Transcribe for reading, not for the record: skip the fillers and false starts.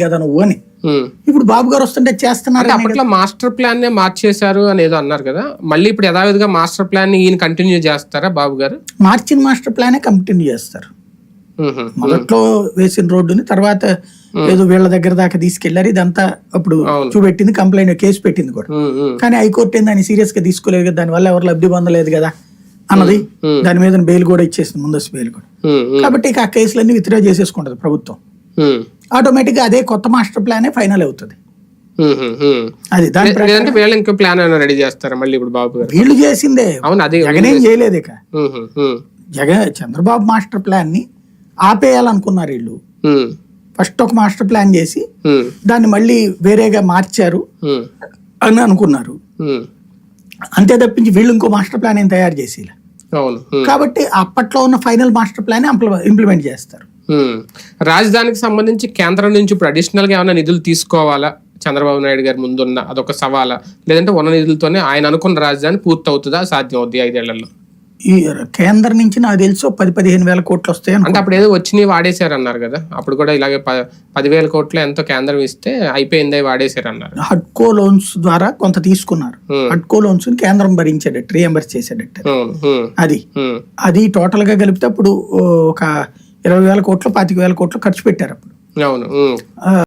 కదా నువ్వు అని. ఇప్పుడు బాబు గారు వస్తుంటే చేస్తున్నారు. అప్పట్లో మాస్టర్ ప్లాన్ నే మార్చేశారు అని ఏదో అన్నారు కదా, మళ్ళీ ఇప్పుడు యథావిధిగా మాస్టర్ ప్లాన్ ని ఈయన కంటిన్యూ చేస్తారా బాబు గారు? మార్చిన మాస్టర్ ప్లానే కంటిన్యూ చేస్తారు. మొదట్లో వేసిన రోడ్డుని తర్వాత ఏదో వీళ్ళ దగ్గర దాకా తీసుకెళ్లారు. ఇదంతా అప్పుడు చూపెట్టింది, కంప్లైంట్ కేసు పెట్టింది కూడా. కానీ హైకోర్టు ఏంది దాన్ని సీరియస్ గా తీసుకోలేదు కదా, దానివల్ల ఎవరు లబ్ధి పొందలేదు కదా అన్నది. దాని మీద బెయిల్ కూడా ఇచ్చేసింది, ముందస్తు బెయిల్ కూడా. కాబట్టి ఇక ఆ కేసులన్నీ విత్డ్రా చేసేసుకుంటది ప్రభుత్వం. ఆటోమేటిక్ గా అదే కొత్త మాస్టర్ ప్లానే ఫైనల్ అవుతుంది. అది దాని ప్లాన్ రెడీ చేస్తారా మళ్ళీ ఇప్పుడు బాబు గారు? వీళ్ళు చేసిందే, జగన్ ఏం చేయలేదు. ఇక చంద్రబాబు మాస్టర్ ప్లాన్ ని ఆపేయాలనుకున్నారు వీళ్ళు. ఫస్ట్ ఒక మాస్టర్ ప్లాన్ చేసి దాన్ని మళ్ళీ వేరేగా మార్చారు అని అనుకున్నారు. అంతే తప్పించి వీళ్ళు ఇంకో మాస్టర్ ప్లాన్ ఏం తయారు చేసి, కాబట్టి అప్పట్లో ఉన్న ఫైనల్ మాస్టర్ ప్లాన్ ఇంప్లిమెంట్ చేస్తారు. రాజధానికి సంబంధించి కేంద్రం నుంచి ఇప్పుడు అడిషనల్ గా ఏమైనా నిధులు తీసుకోవాలా చంద్రబాబు నాయుడు గారి ముందున్న అదొక సవాలా, లేదంటే ఉన్న నిధులతోనే ఆయన అనుకున్న రాజధాని పూర్తి అవుతుందా, సాధ్యం అవుతుంది 5 ఏళ్లలో? ఈ కేంద్రం నుంచి నాకు తెలుసు 10-15 వేల కోట్లు వస్తాయి అంటే అప్పుడు ఏదో వచ్చినాయి వాడేశారు అన్నారు కదా, అప్పుడు కూడా ఇలాగే 10,000 కోట్లు ఎంతో కేంద్రం ఇస్తే అయిపోయింది వాడేశారు అన్నారు. హడ్కో లోన్స్ ద్వారా కొంత తీసుకున్నారు. హడ్కో లోన్స్ కేంద్రం భరించేటట్టు, రీఎంబర్స్ చేసేటట్టు. అది టోటల్ గా కలిపితే అప్పుడు ఒక 20,000 కోట్లు 25,000 కోట్లు ఖర్చు పెట్టారు అప్పుడు. అవును.